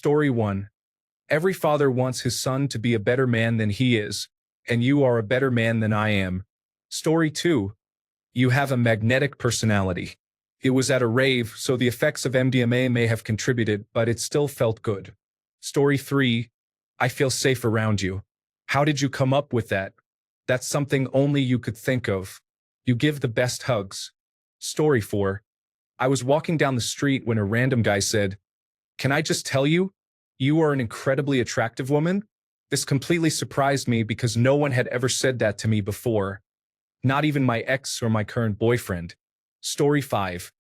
Story 1. Every father wants his son to be a better man than he is, and you are a better man than I am. Story 2. You have a magnetic personality. It was at a rave, so the effects of MDMA may have contributed, but it still felt good. Story 3. I feel safe around you. How did you come up with that? That's something only you could think of. You give the best hugs. Story 4. I was walking down the street when a random guy said, "Can I just tell you, you are an incredibly attractive woman?" This completely surprised me because no one had ever said that to me before. Not even my ex or my current boyfriend. Story 5.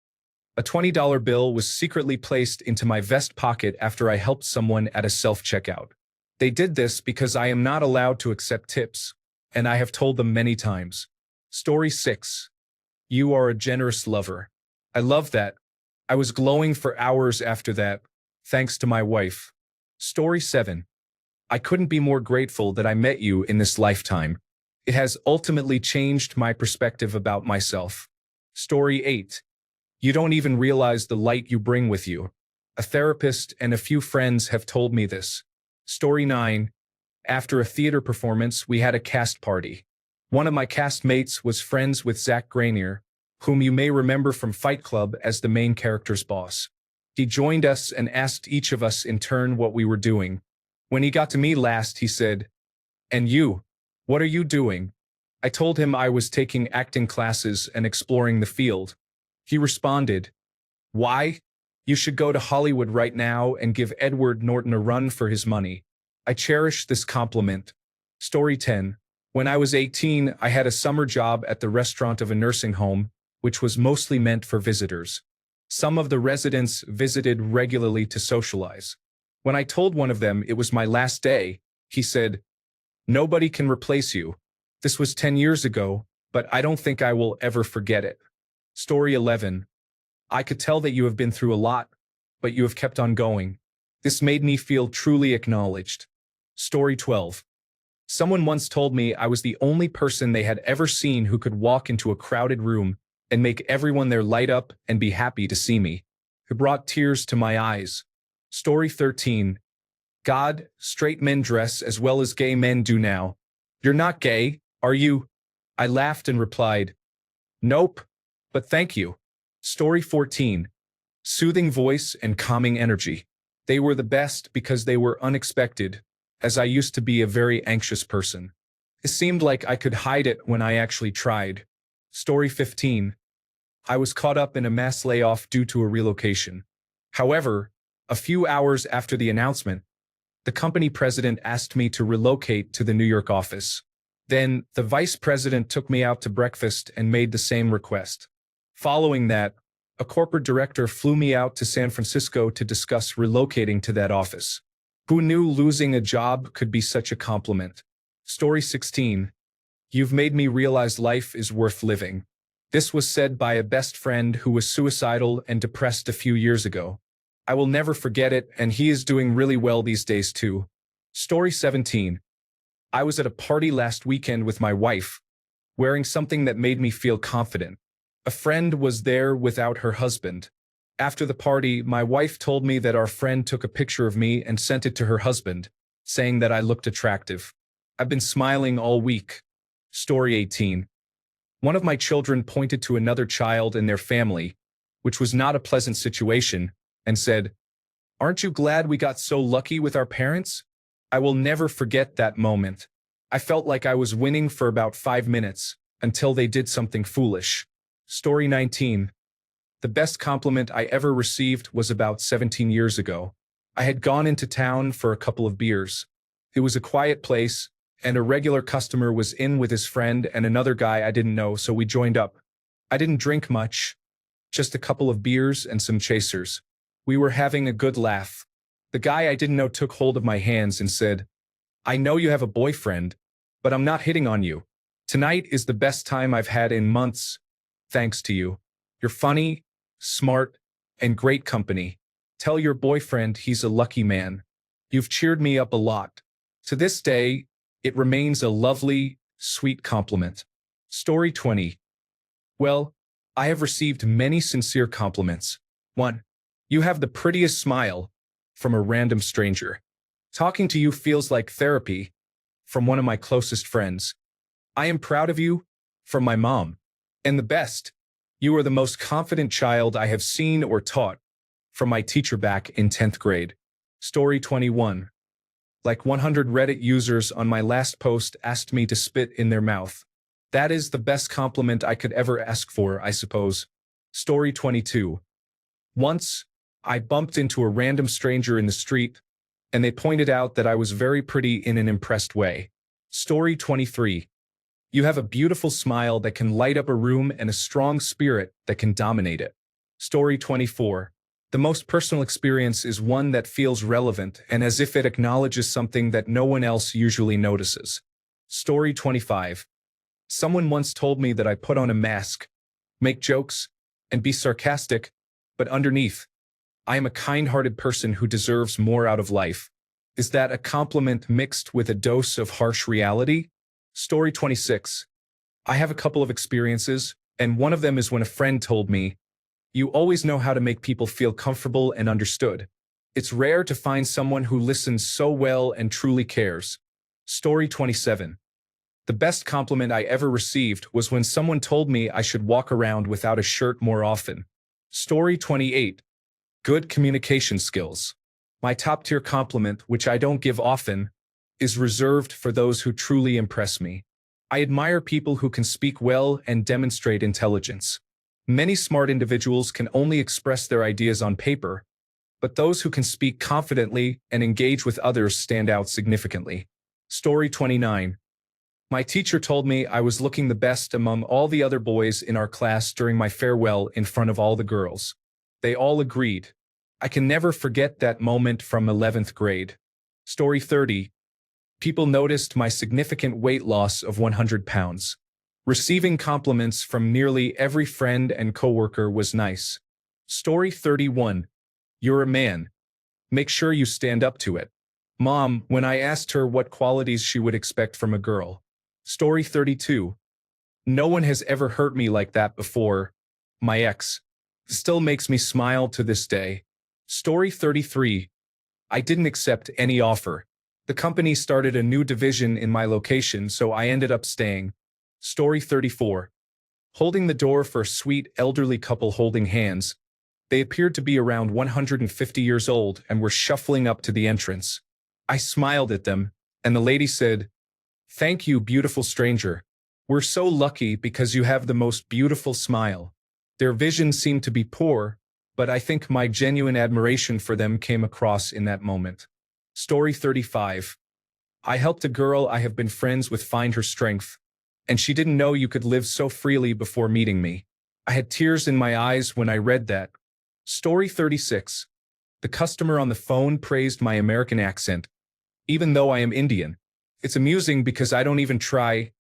A $20 bill was secretly placed into my vest pocket after I helped someone at a self-checkout. They did this because I am not allowed to accept tips, and I have told them many times. Story 6. You are a generous lover. I love that. I was glowing for hours after that, thanks to my wife. Story 7. I couldn't be more grateful that I met you in this lifetime. It has ultimately changed my perspective about myself. Story 8. You don't even realize the light you bring with you. A therapist and a few friends have told me this. Story 9. After a theater performance, we had a cast party. One of my castmates was friends with Zach Granier, whom you may remember from Fight Club as the main character's boss. He joined us and asked each of us in turn what we were doing. When he got to me last, he said, "And you? What are you doing?" I told him I was taking acting classes and exploring the field. He responded, "Why? You should go to Hollywood right now and give Edward Norton a run for his money." I cherish this compliment. Story 10. When I was 18, I had a summer job at the restaurant of a nursing home, which was mostly meant for visitors. Some of the residents visited regularly to socialize. When I told one of them it was my last day, he said, "Nobody can replace you." This was 10 years ago, but I don't think I will ever forget it. Story 11. I could tell that you have been through a lot, but you have kept on going. This made me feel truly acknowledged. Story 12. Someone once told me I was the only person they had ever seen who could walk into a crowded room and make everyone there light up and be happy to see me. It brought tears to my eyes. Story 13. God, straight men dress as well as gay men do now. You're not gay, are you? I laughed and replied, "Nope, but thank you." Story 14. Soothing voice and calming energy. They were the best because they were unexpected, as I used to be a very anxious person. It seemed like I could hide it when I actually tried. Story 15. I was caught up in a mass layoff due to a relocation. However, a few hours after the announcement, the company president asked me to relocate to the New York office. Then, the vice president took me out to breakfast and made the same request. Following that, a corporate director flew me out to San Francisco to discuss relocating to that office. Who knew losing a job could be such a compliment? Story 16. You've made me realize life is worth living. This was said by a best friend who was suicidal and depressed a few years ago. I will never forget it, and he is doing really well these days too. Story 17. I was at a party last weekend with my wife, wearing something that made me feel confident. A friend was there without her husband. After the party, my wife told me that our friend took a picture of me and sent it to her husband, saying that I looked attractive. I've been smiling all week. Story 18. One of my children pointed to another child in their family, which was not a pleasant situation, and said, "Aren't you glad we got so lucky with our parents?" I will never forget that moment. I felt like I was winning for about 5 minutes, until they did something foolish. Story 19. The best compliment I ever received was about 17 years ago. I had gone into town for a couple of beers. It was a quiet place, and a regular customer was in with his friend and another guy I didn't know, so we joined up. I didn't drink much, just a couple of beers and some chasers. We were having a good laugh. The guy I didn't know took hold of my hands and said, "I know you have a boyfriend, but I'm not hitting on you. Tonight is the best time I've had in months, thanks to you. You're funny, smart, and great company. Tell your boyfriend he's a lucky man. You've cheered me up a lot." To this day, it remains a lovely, sweet compliment. Story 20. Well, I have received many sincere compliments. 1. You have the prettiest smile. from a random stranger. Talking to you feels like therapy, from one of my closest friends. I am proud of you, from my mom. And the best, you are the most confident child I have seen or taught, from my teacher back in 10th grade. Story 21. Like 100 Reddit users on my last post asked me to spit in their mouth. That is the best compliment I could ever ask for, I suppose. Story 22. Once, I bumped into a random stranger in the street, and they pointed out that I was very pretty in an impressed way. Story 23. You have a beautiful smile that can light up a room and a strong spirit that can dominate it. Story 24. The most personal experience is one that feels relevant and as if it acknowledges something that no one else usually notices. Story 25. Someone once told me that I put on a mask, make jokes, and be sarcastic, but underneath, I am a kind-hearted person who deserves more out of life. Is that a compliment mixed with a dose of harsh reality? Story 26. I have a couple of experiences, and one of them is when a friend told me, "You always know how to make people feel comfortable and understood. It's rare to find someone who listens so well and truly cares." Story 27. The best compliment I ever received was when someone told me I should walk around without a shirt more often. Story 28. Good communication skills. My top-tier compliment, which I don't give often, is reserved for those who truly impress me. I admire people who can speak well and demonstrate intelligence. Many smart individuals can only express their ideas on paper, but those who can speak confidently and engage with others stand out significantly. Story 29. My teacher told me I was looking the best among all the other boys in our class during my farewell in front of all the girls. They all agreed. I can never forget that moment from 11th grade. Story 30. People noticed my significant weight loss of 100 pounds. Receiving compliments from nearly every friend and coworker was nice. Story 31. You're a man. Make sure you stand up to it. Mom, when I asked her what qualities she would expect from a girl. Story 32. No one has ever hurt me like that before. My ex. Still makes me smile to this day. Story 33. I didn't accept any offer. The company started a new division in my location, so I ended up staying. Story 34. Holding the door for a sweet elderly couple holding hands. They appeared to be around 150 years old and were shuffling up to the entrance. I smiled at them, and the lady said, "Thank you, beautiful stranger. We're so lucky because you have the most beautiful smile." Their vision seemed to be poor, but I think my genuine admiration for them came across in that moment. Story 35. I helped a girl I have been friends with find her strength, and she didn't know you could live so freely before meeting me. I had tears in my eyes when I read that. Story 36. The customer on the phone praised my American accent, even though I am Indian. It's amusing because I don't even try.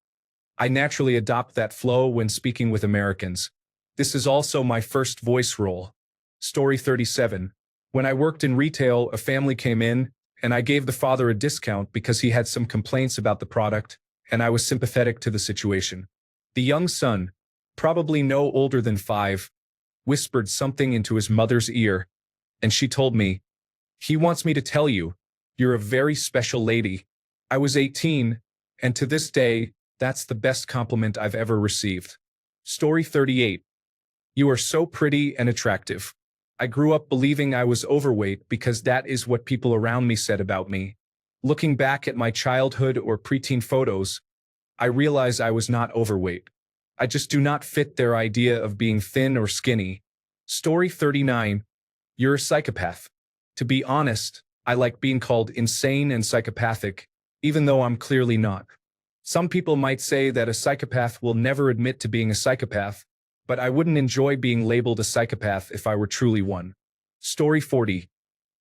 I naturally adopt that flow when speaking with Americans. This is also my first voice role. Story 37. When I worked in retail, a family came in, and I gave the father a discount because he had some complaints about the product, and I was sympathetic to the situation. The young son, probably no older than 5, whispered something into his mother's ear, and she told me, "He wants me to tell you, you're a very special lady." I was 18, and to this day, that's the best compliment I've ever received. Story 38. You are so pretty and attractive. I grew up believing I was overweight because that is what people around me said about me. Looking back at my childhood or preteen photos, I realize I was not overweight. I just do not fit their idea of being thin or skinny. Story 39. You're a psychopath. To be honest, I like being called insane and psychopathic, even though I'm clearly not. Some people might say that a psychopath will never admit to being a psychopath, but I wouldn't enjoy being labeled a psychopath if I were truly one. Story 40.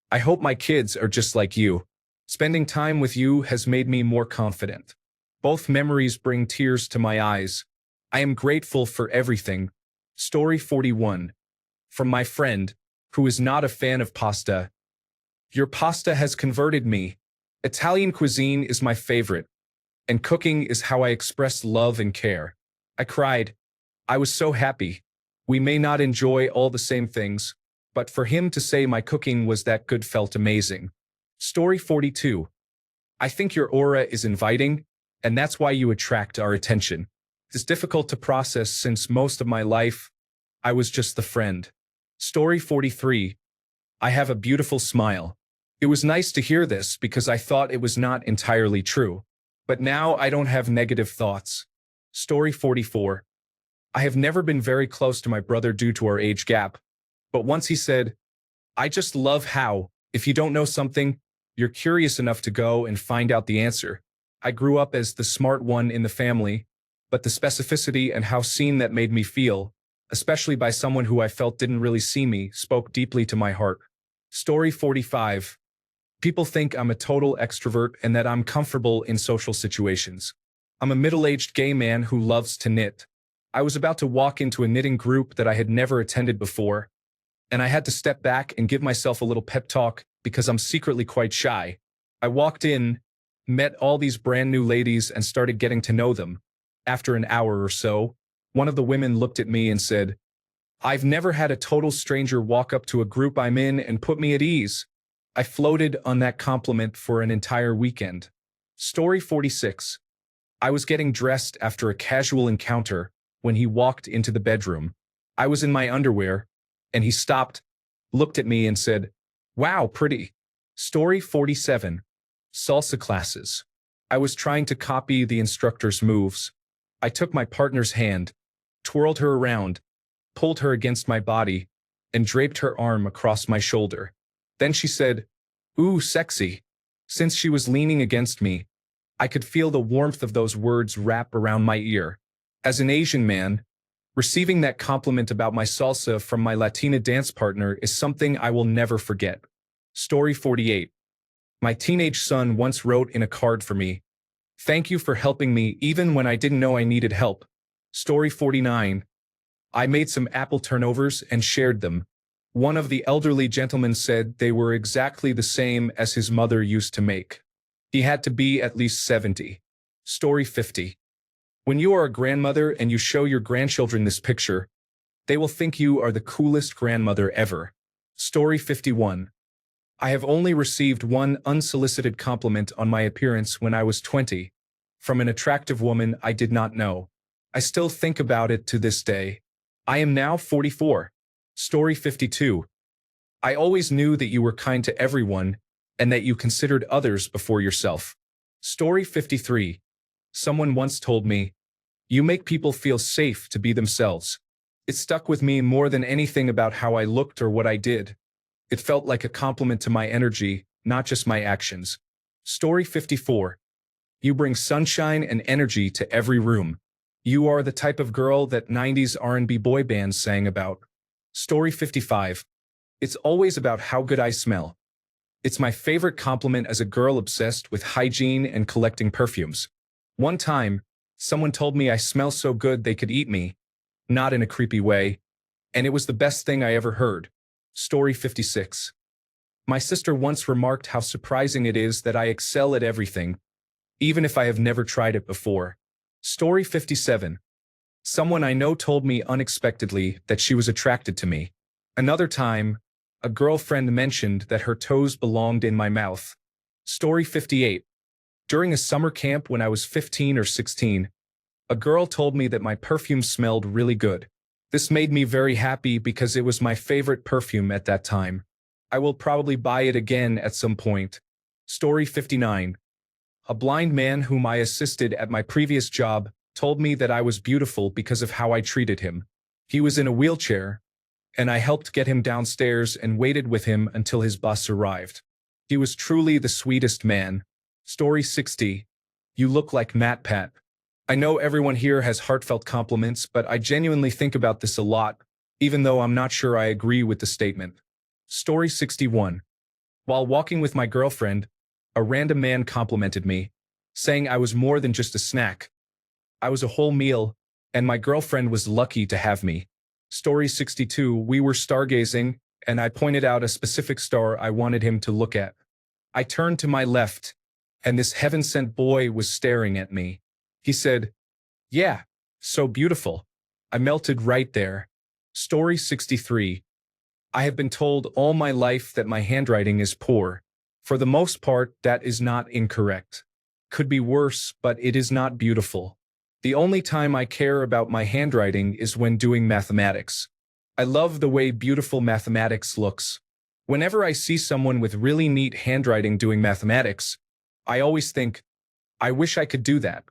I hope my kids are just like you. Spending time with you has made me more confident. Both memories bring tears to my eyes. I am grateful for everything. Story 41. From my friend, who is not a fan of pasta. Your pasta has converted me. Italian cuisine is my favorite, and cooking is how I express love and care. I cried. I was so happy. We may not enjoy all the same things, but for him to say my cooking was that good felt amazing. Story 42. I think your aura is inviting, and that's why you attract our attention. It's difficult to process since most of my life, I was just the friend. Story 43. I have a beautiful smile. It was nice to hear this because I thought it was not entirely true. But now I don't have negative thoughts. Story 44. I have never been very close to my brother due to our age gap. But once he said, I just love how, if you don't know something, you're curious enough to go and find out the answer. I grew up as the smart one in the family, but the specificity and how seen that made me feel, especially by someone who I felt didn't really see me, spoke deeply to my heart. Story 45. People think I'm a total extrovert and that I'm comfortable in social situations. I'm a middle-aged gay man who loves to knit. I was about to walk into a knitting group that I had never attended before, and I had to step back and give myself a little pep talk because I'm secretly quite shy. I walked in, met all these brand new ladies and started getting to know them. After an hour or so, one of the women looked at me and said, I've never had a total stranger walk up to a group I'm in and put me at ease. I floated on that compliment for an entire weekend. Story 46. I was getting dressed after a casual encounter when he walked into the bedroom. I was in my underwear, and he stopped, looked at me and said, Wow, pretty. Story 47. Salsa classes. I was trying to copy the instructor's moves. I took my partner's hand, twirled her around, pulled her against my body, and draped her arm across my shoulder. Then she said, Ooh, sexy. Since she was leaning against me, I could feel the warmth of those words wrap around my ear. As an Asian man, receiving that compliment about my salsa from my Latina dance partner is something I will never forget. Story 48. My teenage son once wrote in a card for me, Thank you for helping me even when I didn't know I needed help. Story 49. I made some apple turnovers and shared them. One of the elderly gentlemen said they were exactly the same as his mother used to make. He had to be at least 70. Story 50. When you are a grandmother and you show your grandchildren this picture, they will think you are the coolest grandmother ever. Story 51. I have only received one unsolicited compliment on my appearance when I was 20, from an attractive woman I did not know. I still think about it to this day. I am now 44. Story 52. I always knew that you were kind to everyone and that you considered others before yourself. Story 53. Someone once told me, You make people feel safe to be themselves. It stuck with me more than anything about how I looked or what I did. It felt like a compliment to my energy, not just my actions. Story 54. You bring sunshine and energy to every room. You are the type of girl that 90s R&B boy bands sang about. Story 55. It's always about how good I smell. It's my favorite compliment as a girl obsessed with hygiene and collecting perfumes. One time, someone told me I smell so good they could eat me, not in a creepy way, and it was the best thing I ever heard. Story 56. My sister once remarked how surprising it is that I excel at everything, even if I have never tried it before. Story 57. Someone I know told me unexpectedly that she was attracted to me. Another time, a girlfriend mentioned that her toes belonged in my mouth. Story 58. During a summer camp when I was 15 or 16, a girl told me that my perfume smelled really good. This made me very happy because it was my favorite perfume at that time. I will probably buy it again at some point. Story 59. A blind man whom I assisted at my previous job told me that I was beautiful because of how I treated him. He was in a wheelchair, and I helped get him downstairs and waited with him until his bus arrived. He was truly the sweetest man. Story 60. You look like Matt Pat. I know everyone here has heartfelt compliments, but I genuinely think about this a lot, even though I'm not sure I agree with the statement. Story 61. While walking with my girlfriend, a random man complimented me, saying I was more than just a snack. I was a whole meal, and my girlfriend was lucky to have me. Story 62. We were stargazing, and I pointed out a specific star I wanted him to look at. I turned to my left, and this heaven-sent boy was staring at me. He said, Yeah, so beautiful. I melted right there. Story 63. I have been told all my life that my handwriting is poor. For the most part, that is not incorrect. Could be worse, but it is not beautiful. The only time I care about my handwriting is when doing mathematics. I love the way beautiful mathematics looks. Whenever I see someone with really neat handwriting doing mathematics, I always think, I wish I could do that.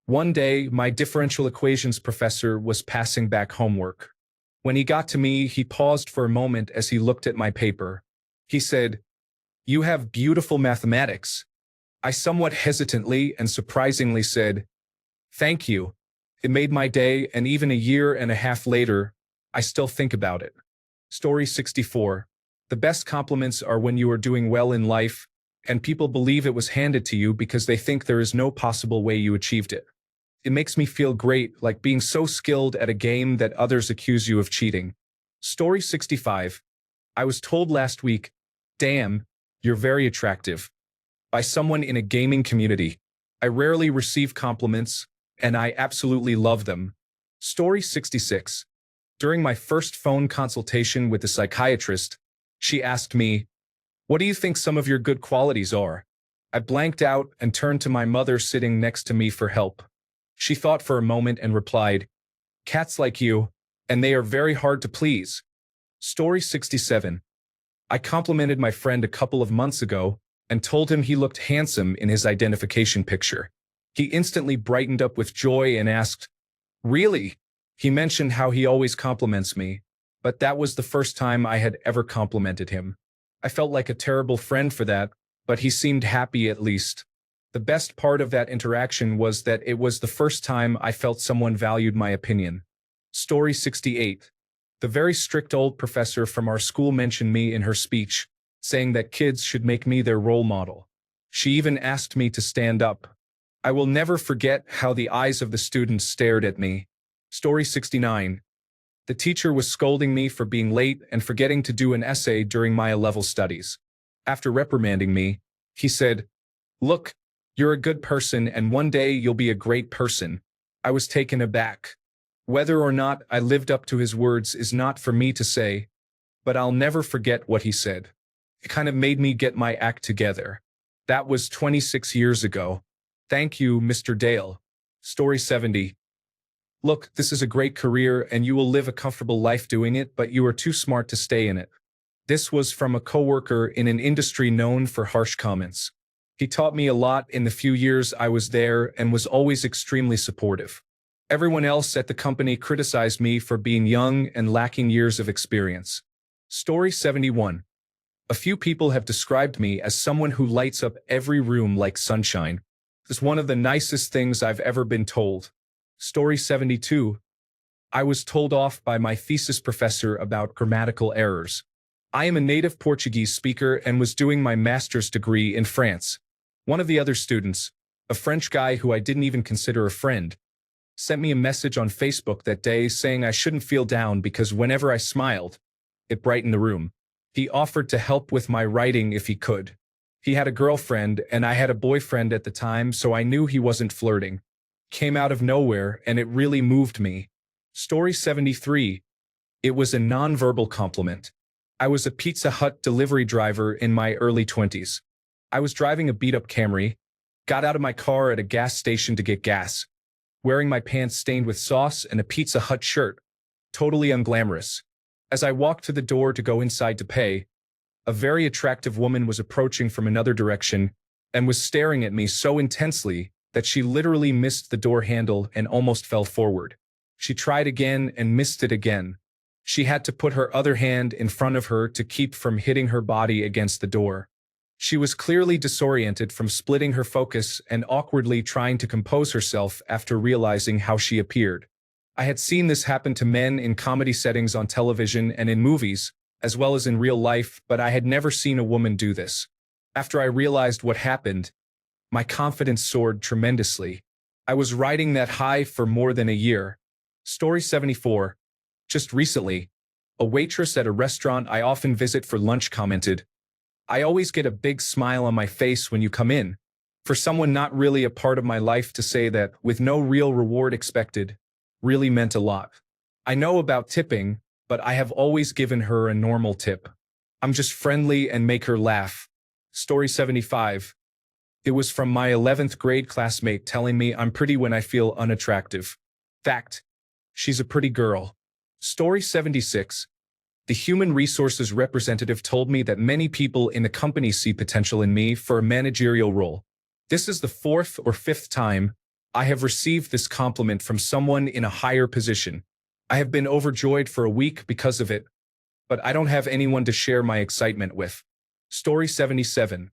One day, my differential equations professor was passing back homework. When he got to me, he paused for a moment as he looked at my paper. He said, "You have beautiful mathematics." I somewhat hesitantly and surprisingly said, "Thank you." It made my day, and even a year and a half later, I still think about it. Story 64. The best compliments are when you are doing well in life, and people believe it was handed to you because they think there is no possible way you achieved it. It makes me feel great, like being so skilled at a game that others accuse you of cheating. Story 65. I was told last week, "Damn, you're very attractive," by someone in a gaming community. I rarely receive compliments, and I absolutely love them. Story 66. During my first phone consultation with the psychiatrist, she asked me, "What do you think some of your good qualities are?" I blanked out and turned to my mother sitting next to me for help. She thought for a moment and replied, "Cats like you, and they are very hard to please." Story 67. I complimented my friend a couple of months ago and told him he looked handsome in his identification picture. He instantly brightened up with joy and asked, "Really?" He mentioned how he always compliments me, but that was the first time I had ever complimented him. I felt like a terrible friend for that, but he seemed happy at least. The best part of that interaction was that it was the first time I felt someone valued my opinion. Story 68. The very strict old professor from our school mentioned me in her speech, saying that kids should make me their role model. She even asked me to stand up. I will never forget how the eyes of the students stared at me. Story 69. The teacher was scolding me for being late and forgetting to do an essay during my A-level studies. After reprimanding me, he said, "Look, you're a good person and one day you'll be a great person." I was taken aback. Whether or not I lived up to his words is not for me to say, but I'll never forget what he said. It kind of made me get my act together. That was 26 years ago. Thank you, Mr. Dale. Story 70. Look, this is a great career and you will live a comfortable life doing it, but you are too smart to stay in it. This was from a coworker in an industry known for harsh comments. He taught me a lot in the few years I was there and was always extremely supportive. Everyone else at the company criticized me for being young and lacking years of experience. Story 71. A few people have described me as someone who lights up every room like sunshine. It's one of the nicest things I've ever been told. Story 72. I was told off by my thesis professor about grammatical errors. I am a native Portuguese speaker and was doing my master's degree in France. One of the other students, a French guy who I didn't even consider a friend, sent me a message on Facebook that day saying I shouldn't feel down because whenever I smiled, it brightened the room. He offered to help with my writing if he could. He had a girlfriend and I had a boyfriend at the time, so I knew he wasn't flirting. Came out of nowhere and it really moved me. Story 73. It was a nonverbal compliment. I was a Pizza Hut delivery driver in my early 20s. I was driving a beat-up Camry, got out of my car at a gas station to get gas, wearing my pants stained with sauce and a Pizza Hut shirt, totally unglamorous. As I walked to the door to go inside to pay, a very attractive woman was approaching from another direction and was staring at me so intensely that she literally missed the door handle and almost fell forward. She tried again and missed it again. She had to put her other hand in front of her to keep from hitting her body against the door. She was clearly disoriented from splitting her focus and awkwardly trying to compose herself after realizing how she appeared. I had seen this happen to men in comedy settings on television and in movies, as well as in real life, but I had never seen a woman do this. After I realized what happened, my confidence soared tremendously. I was riding that high for more than a year. Story 74. Just recently, a waitress at a restaurant I often visit for lunch commented, "I always get a big smile on my face when you come in." For someone not really a part of my life to say that, with no real reward expected, really meant a lot. I know about tipping, but I have always given her a normal tip. I'm just friendly and make her laugh. Story 75. It was from my 11th grade classmate telling me I'm pretty when I feel unattractive. Fact. She's a pretty girl. Story 76. The human resources representative told me that many people in the company see potential in me for a managerial role. This is the 4th or 5th time I have received this compliment from someone in a higher position. I have been overjoyed for a week because of it, but I don't have anyone to share my excitement with. Story 77.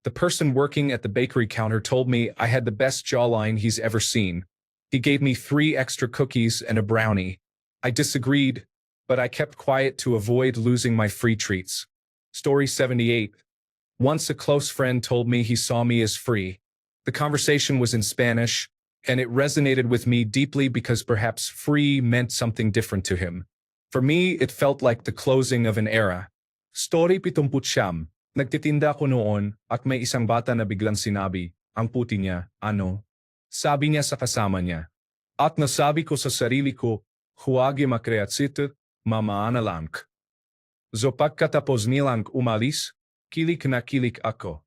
The person working at the bakery counter told me I had the best jawline he's ever seen. He gave me 3 extra cookies and a brownie. I disagreed, but I kept quiet to avoid losing my free treats. Story 78. Once a close friend told me he saw me as free. The conversation was in Spanish, and it resonated with me deeply because perhaps free meant something different to him. For me, it felt like the closing of an era. Story 79. Nagtitinda ko noon at may isang bata na biglang sinabi, ang puti niya, ano? Sabi niya sa kasama niya. At nasabi ko sa sarili ko, huwag makreatsito, mamaanalang. So pagkatapos nilang umalis, kilik na kilik ako.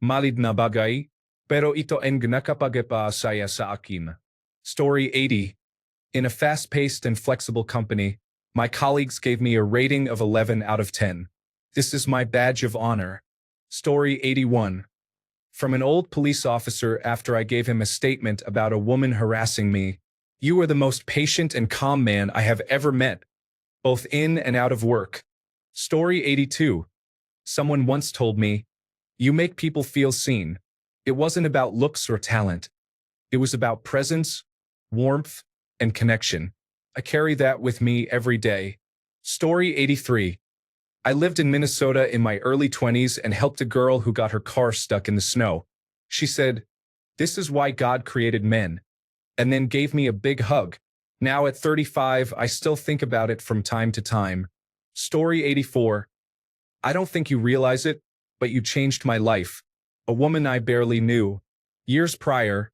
Malid na bagay, pero ito ang nakapagpasaya sa akin. Story 80. In a fast-paced and flexible company, my colleagues gave me a rating of 11 out of 10. This is my badge of honor. Story 81. From an old police officer after I gave him a statement about a woman harassing me. You are the most patient and calm man I have ever met, both in and out of work. Story 82. Someone once told me, you make people feel seen. It wasn't about looks or talent. It was about presence, warmth, and connection. I carry that with me every day. Story 83. I lived in Minnesota in my early 20s and helped a girl who got her car stuck in the snow. She said, "This is why God created men," and then gave me a big hug. Now at 35, I still think about it from time to time. Story 84. I don't think you realize it, but you changed my life. A woman I barely knew. Years prior,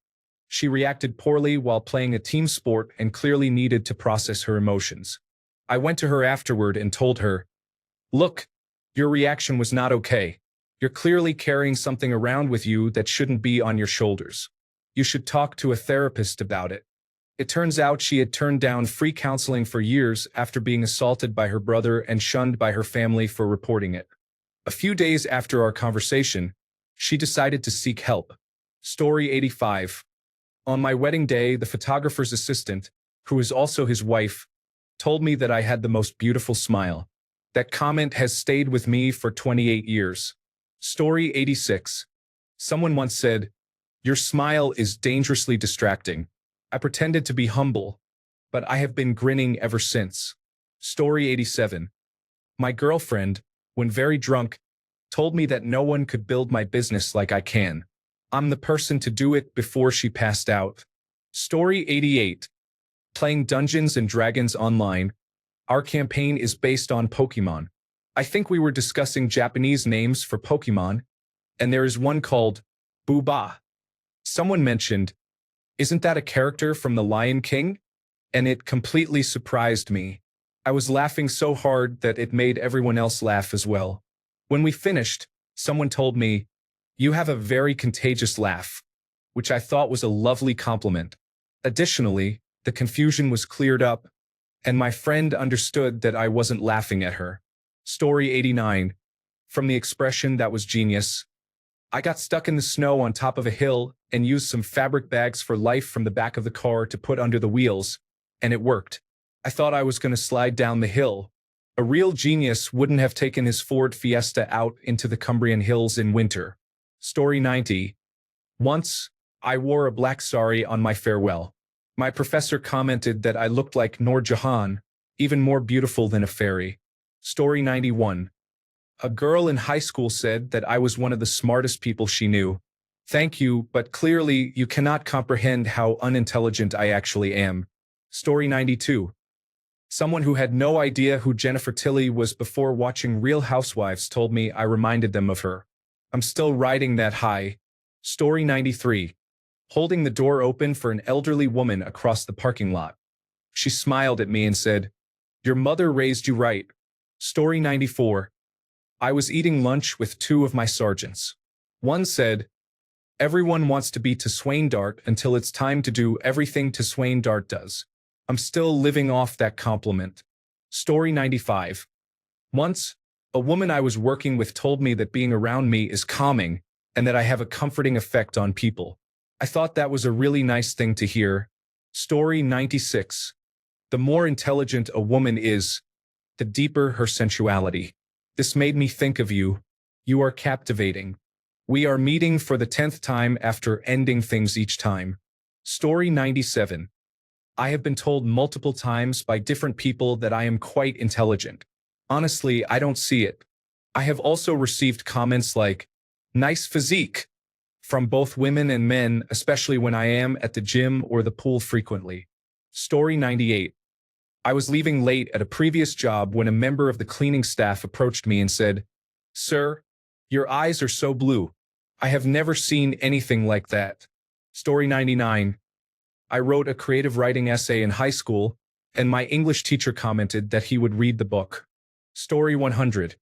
she reacted poorly while playing a team sport and clearly needed to process her emotions. I went to her afterward and told her, "Look, your reaction was not okay. You're clearly carrying something around with you that shouldn't be on your shoulders. You should talk to a therapist about it." It turns out she had turned down free counseling for years after being assaulted by her brother and shunned by her family for reporting it. A few days after our conversation, she decided to seek help. Story 85. On my wedding day, the photographer's assistant, who is also his wife, told me that I had the most beautiful smile. That comment has stayed with me for 28 years. Story 86. Someone once said, "Your smile is dangerously distracting." I pretended to be humble, but I have been grinning ever since. Story 87. My girlfriend, when very drunk, told me that no one could build my business like I can. I'm the person to do it before she passed out. Story 88. Playing Dungeons and Dragons online. Our campaign is based on Pokemon. I think we were discussing Japanese names for Pokemon, and there is one called Booba. Someone mentioned, "Isn't that a character from The Lion King?" And it completely surprised me. I was laughing so hard that it made everyone else laugh as well. When we finished, someone told me, "You have a very contagious laugh," which I thought was a lovely compliment. Additionally, the confusion was cleared up, and my friend understood that I wasn't laughing at her. Story 89. From the expression "that was genius," I got stuck in the snow on top of a hill and used some fabric bags for life from the back of the car to put under the wheels, and it worked. I thought I was going to slide down the hill. A real genius wouldn't have taken his Ford Fiesta out into the Cumbrian hills in winter. Story 90. Once, I wore a black sari on my farewell. My professor commented that I looked like Noor Jahan, even more beautiful than a fairy. Story 91. A girl in high school said that I was one of the smartest people she knew. Thank you, but clearly you cannot comprehend how unintelligent I actually am. Story 92. Someone who had no idea who Jennifer Tilly was before watching Real Housewives told me I reminded them of her. I'm still riding that high. Story 93. Holding the door open for an elderly woman across the parking lot. She smiled at me and said, Your mother raised you right. Story 94. I was eating lunch with two of my sergeants. One said, "Everyone wants to be Swain Dart until it's time to do everything Swain Dart does." I'm still living off that compliment. Story 95. Once, a woman I was working with told me that being around me is calming and that I have a comforting effect on people. I thought that was a really nice thing to hear. Story 96. The more intelligent a woman is, the deeper her sensuality. This made me think of you. You are captivating. We are meeting for the 10th time after ending things each time. Story 97. I have been told multiple times by different people that I am quite intelligent. Honestly, I don't see it. I have also received comments like, "Nice physique," from both women and men, especially when I am at the gym or the pool frequently. Story 98. I was leaving late at a previous job when a member of the cleaning staff approached me and said, "Sir, your eyes are so blue. I have never seen anything like that." Story 99. I wrote a creative writing essay in high school, and my English teacher commented that he would read the book. Story 100.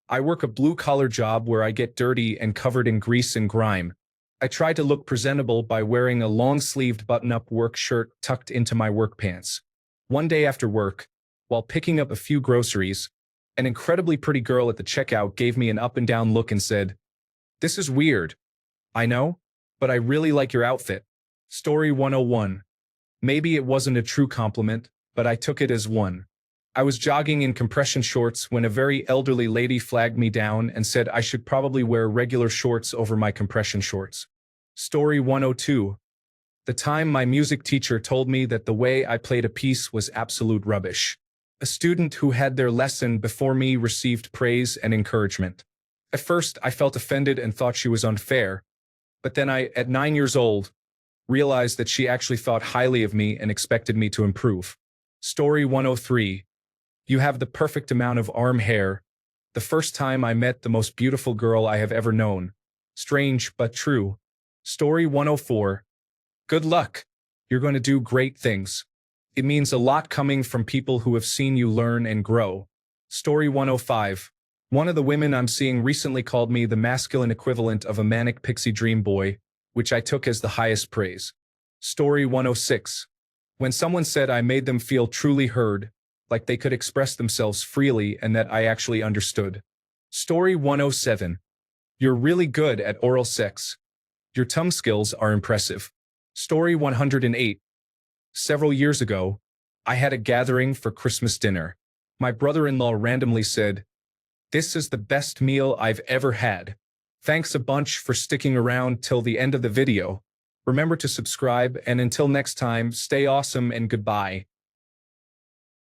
I work a blue-collar job where I get dirty and covered in grease and grime. I try to look presentable by wearing a long-sleeved button-up work shirt tucked into my work pants. One day after work, while picking up a few groceries, an incredibly pretty girl at the checkout gave me an up-and-down look and said, "This is weird. I know, but I really like your outfit." Story 101. Maybe it wasn't a true compliment, but I took it as one. I was jogging in compression shorts when a very elderly lady flagged me down and said I should probably wear regular shorts over my compression shorts. Story 102. The time my music teacher told me that the way I played a piece was absolute rubbish. A student who had their lesson before me received praise and encouragement. At first, I felt offended and thought she was unfair, but then I, at 9 years old, realized that she actually thought highly of me and expected me to improve. Story 103. You have the perfect amount of arm hair. The first time I met the most beautiful girl I have ever known. Strange, but true. Story 104. Good luck. You're going to do great things. It means a lot coming from people who have seen you learn and grow. Story 105. One of the women I'm seeing recently called me the masculine equivalent of a manic pixie dream boy, which I took as the highest praise. Story 106. When someone said I made them feel truly heard, like they could express themselves freely and that I actually understood. Story 107. You're really good at oral sex. Your tongue skills are impressive. Story 108. Several years ago, I had a gathering for Christmas dinner. My brother-in-law randomly said, "This is the best meal I've ever had. Thanks a bunch for sticking around till the end of the video. Remember to subscribe, and until next time, stay awesome and goodbye."